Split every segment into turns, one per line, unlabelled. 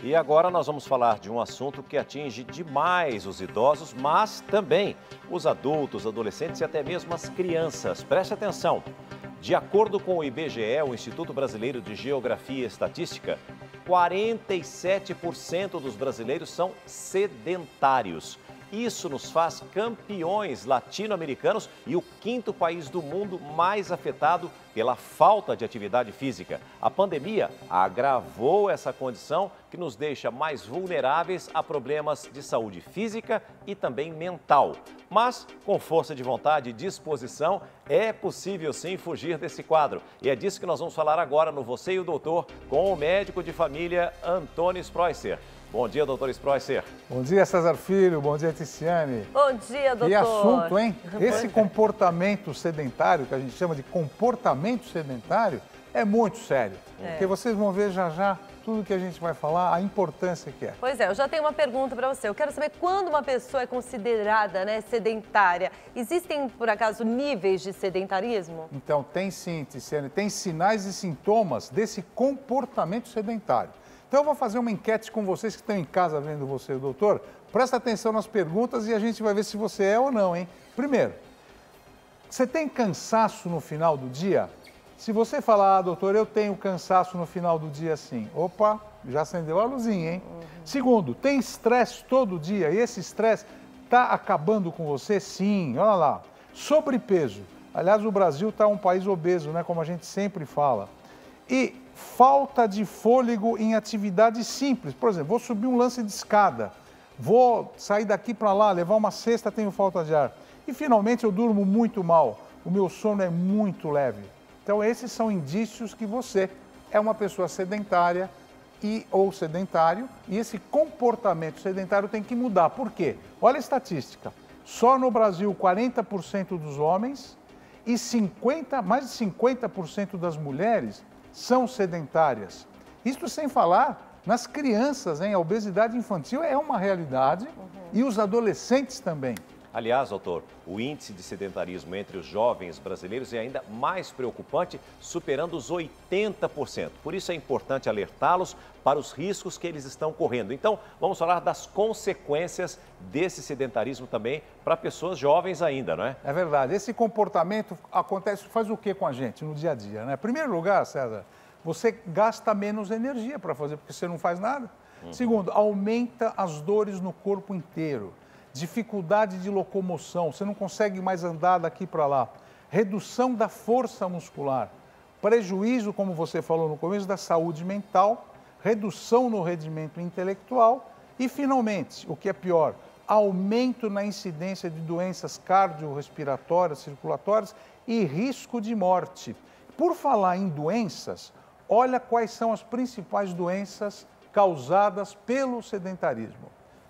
E agora nós vamos falar de um assunto que atinge demais os idosos, mas também os adultos, adolescentes e até mesmo as crianças. Preste atenção. De acordo com o IBGE, o Instituto Brasileiro de Geografia e Estatística, 47% dos brasileiros são sedentários. Isso nos faz campeões latino-americanos e o quinto país do mundo mais afetado pela falta de atividade física. A pandemia agravou essa condição que nos deixa mais vulneráveis a problemas de saúde física e também mental. Mas, com força de vontade e disposição, é possível sim fugir desse quadro. E é disso que nós vamos falar agora no Você e o Doutor com o médico de família Antônio Spreusser. Bom dia, doutor Spreusser.
Bom dia, César Filho. Bom dia, Ticiane.
Bom dia, doutor.
Que assunto, hein? Esse comportamento sedentário, que a gente chama de comportamento sedentário, é muito sério. Porque vocês vão ver já tudo que a gente vai falar, a importância que é.
Pois é, eu já tenho uma pergunta para você. Eu quero saber quando uma pessoa é considerada, sedentária. Existem, por acaso, níveis de sedentarismo?
Então, tem sim, Ticiane. Tem sinais e sintomas desse comportamento sedentário. Então, eu vou fazer uma enquete com vocês que estão em casa vendo você, doutor. Presta atenção nas perguntas e a gente vai ver se você é ou não, hein? Primeiro, você tem cansaço no final do dia? Se você falar, doutor, eu tenho cansaço no final do dia, sim. Opa, já acendeu a luzinha, hein? Segundo, tem estresse todo dia e esse estresse está acabando com você? Sim, olha lá. Sobrepeso. Aliás, o Brasil está um país obeso, né? Como a gente sempre fala. E falta de fôlego em atividades simples. Por exemplo, vou subir um lance de escada, vou sair daqui para lá, levar uma cesta, tenho falta de ar. E finalmente eu durmo muito mal, o meu sono é muito leve. Então esses são indícios que você é uma pessoa sedentária ou sedentário e esse comportamento sedentário tem que mudar. Por quê? Olha a estatística, só no Brasil 40% dos homens e mais de 50% das mulheres são sedentárias. Isso sem falar nas crianças, hein? A obesidade infantil é uma realidade e os adolescentes também.
Aliás, doutor, o índice de sedentarismo entre os jovens brasileiros é ainda mais preocupante, superando os 80%. Por isso é importante alertá-los para os riscos que eles estão correndo. Então, vamos falar das consequências desse sedentarismo também para pessoas jovens ainda, não é?
É verdade. Esse comportamento faz o que com a gente no dia a dia, né? Em primeiro lugar, César, você gasta menos energia para fazer, porque você não faz nada. Segundo, aumenta as dores no corpo inteiro. Dificuldade de locomoção, você não consegue mais andar daqui para lá. Redução da força muscular. Prejuízo, como você falou no começo, da saúde mental. Redução no rendimento intelectual. E, finalmente, o que é pior, aumento na incidência de doenças cardiorrespiratórias, circulatórias e risco de morte. Por falar em doenças, olha quais são as principais doenças causadas pelo sedentarismo.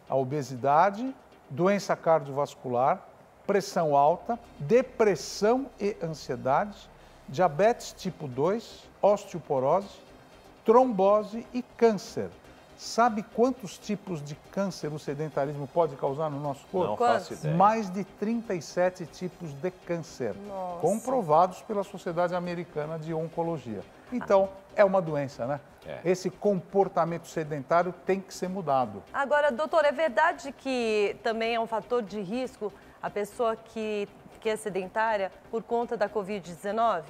A obesidade, doença cardiovascular, pressão alta, depressão e ansiedade, diabetes tipo 2, osteoporose, trombose e câncer. Sabe quantos tipos de câncer o sedentarismo pode causar no nosso corpo?
Não faço ideia.
Mais de 37 tipos de câncer, comprovados pela Sociedade Americana de Oncologia. Então, é uma doença, né? Esse comportamento sedentário tem que ser mudado.
Agora, doutor, é verdade que também é um fator de risco a pessoa que é sedentária por conta da Covid-19?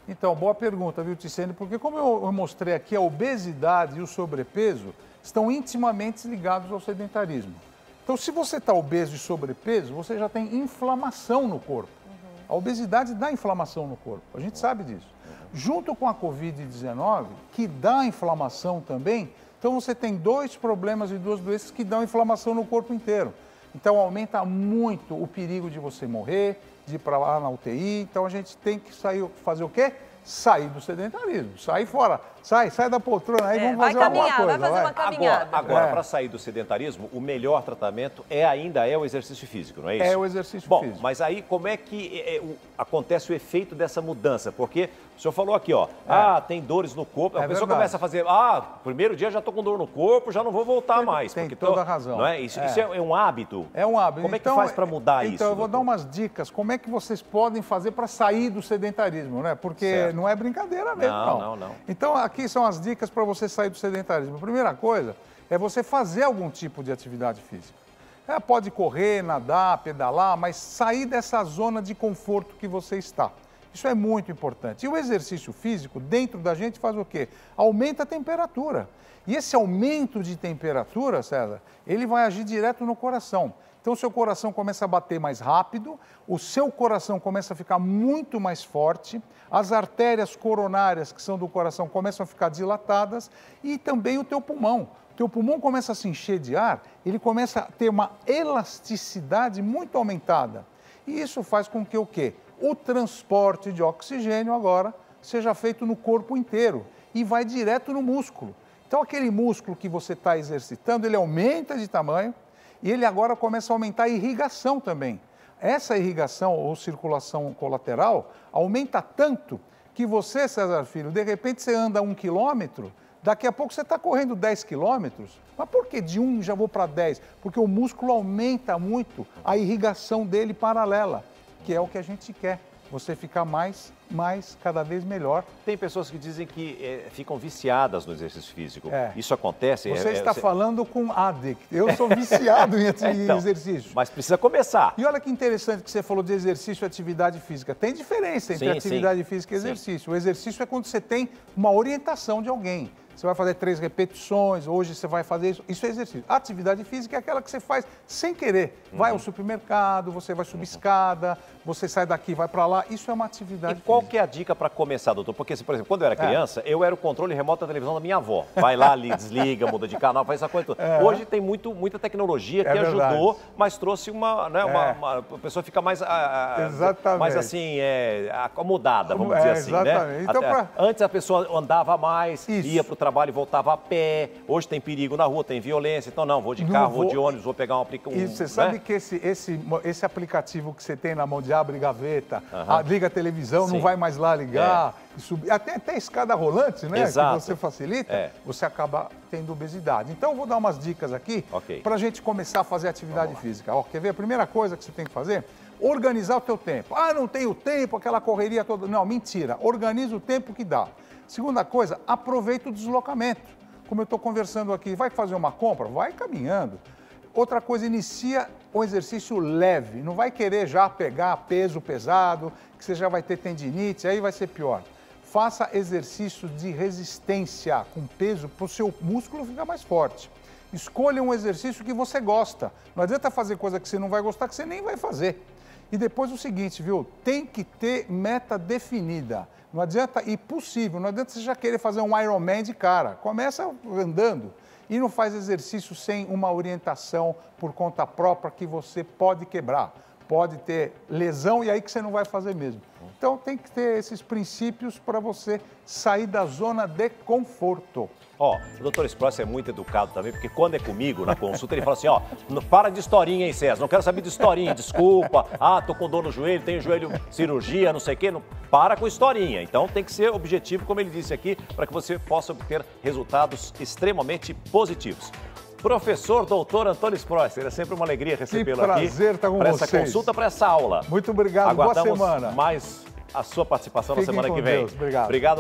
Então, boa pergunta, viu, Ticiane? Porque como eu mostrei aqui, a obesidade e o sobrepeso estão intimamente ligados ao sedentarismo. Então, se você está obeso e sobrepeso, você já tem inflamação no corpo. A obesidade dá inflamação no corpo, a gente sabe disso. Junto com a Covid-19, que dá inflamação também, então você tem dois problemas e duas doenças que dão inflamação no corpo inteiro. Então aumenta muito o perigo de você morrer, de ir para lá na UTI. Então a gente tem que fazer o quê? Sair do sedentarismo, sair fora, sai da poltrona aí, vamos fazer alguma coisa.
Vai fazer uma caminhada.
Agora, para sair do sedentarismo, o melhor tratamento ainda é o exercício físico, não é isso?
É o exercício físico.
Bom, mas aí como é que acontece o efeito dessa mudança? Porque o senhor falou aqui, ó, tem dores no corpo, a pessoa
verdade.
começa a fazer, primeiro dia já estou com dor no corpo, já não vou voltar mais.
Tem toda a razão.
Não é? Isso é um hábito?
É um hábito.
Como é que faz para mudar isso?
Então, eu vou dar umas dicas, como é que vocês podem fazer para sair do sedentarismo, né? Porque não é brincadeira mesmo, não.
Não.
Então, aqui são as dicas para você sair do sedentarismo. A primeira coisa é você fazer algum tipo de atividade física. Pode correr, nadar, pedalar, mas sair dessa zona de conforto que você está. Isso é muito importante. E o exercício físico, dentro da gente, faz o quê? Aumenta a temperatura. E esse aumento de temperatura, César, ele vai agir direto no coração. Então, o seu coração começa a bater mais rápido, o seu coração começa a ficar muito mais forte, as artérias coronárias, que são do coração, começam a ficar dilatadas e também o teu pulmão. O teu pulmão começa a se encher de ar, ele começa a ter uma elasticidade muito aumentada. E isso faz com que o quê? O transporte de oxigênio agora seja feito no corpo inteiro e vai direto no músculo. Então, aquele músculo que você está exercitando, ele aumenta de tamanho, e ele agora começa a aumentar a irrigação também. Essa irrigação ou circulação colateral aumenta tanto que você, César Filho, de repente você anda 1 quilômetro, daqui a pouco você está correndo 10 quilômetros. Mas por que de 1 já vou para 10? Porque o músculo aumenta muito a irrigação dele paralela, que é o que a gente quer. Você ficar mais, cada vez melhor.
Tem pessoas que dizem que ficam viciadas no exercício físico. Isso acontece?
Você está falando com addict. Eu sou viciado em
então,
exercício.
Mas precisa começar.
E olha que interessante que você falou de exercício e atividade física. Tem diferença entre atividade física e exercício. O exercício é quando você tem uma orientação de alguém. Você vai fazer 3 repetições, hoje você vai fazer isso. Isso é exercício. A atividade física é aquela que você faz sem querer. Vai ao supermercado, você vai subir escada, você sai daqui, vai para lá. Isso é uma atividade
física. E qual
física.
Que é a dica para começar, doutor? Porque, por exemplo, quando eu era criança, eu era o controle remoto da televisão da minha avó. Vai lá, ali, desliga, muda de canal, faz essa coisa toda. Hoje tem muita tecnologia que ajudou, mas trouxe a pessoa fica mais, mais assim, acomodada, vamos dizer assim.
Exatamente.
Né?
Então,
Antes a pessoa andava mais, ia para o trabalho e voltava a pé. Hoje tem perigo na rua, tem violência. Então, não, vou de carro, vou de ônibus, vou pegar um aplicativo.
E você sabe que esse aplicativo que você tem na mão de abre gaveta, liga a televisão, não vai mais lá ligar, e subir, até escada rolante, né?
Exato.
Que você facilita, você acaba tendo obesidade. Então, eu vou dar umas dicas aqui para a gente começar a fazer atividade física. Quer ver? A primeira coisa que você tem que fazer, organizar o teu tempo. Não tenho tempo, aquela correria toda. Não, mentira. Organiza o tempo que dá. Segunda coisa, aproveita o deslocamento. Como eu estou conversando aqui, vai fazer uma compra? Vai caminhando. Outra coisa, inicia um exercício leve. Não vai querer já pegar peso pesado, que você já vai ter tendinite, aí vai ser pior. Faça exercício de resistência com peso para o seu músculo ficar mais forte. Escolha um exercício que você gosta. Não adianta fazer coisa que você não vai gostar, que você nem vai fazer. E depois o seguinte, viu? Tem que ter meta definida. Não adianta, e possível, não adianta você já querer fazer um Ironman de cara. Começa andando e não faz exercício sem uma orientação por conta própria que você pode quebrar. Pode ter lesão e aí que você não vai fazer mesmo. Então tem que ter esses princípios para você sair da zona de conforto.
O doutor Spross é muito educado também, porque quando é comigo na consulta, ele fala assim, para de historinha, hein, César? Não quero saber de historinha, desculpa. Tô com dor no joelho, tenho joelho, cirurgia, não sei o quê. Não, para com historinha. Então tem que ser objetivo, como ele disse aqui, para que você possa obter resultados extremamente positivos. Professor Dr. Antônio Sprosser, é sempre uma alegria recebê-lo aqui.
Que prazer estar com
vocês.
Para
essa consulta, para essa aula.
Muito obrigado,
Aguardamos
boa semana.
Mais a sua participação na semana que vem.
Deus. Obrigado.
Obrigado.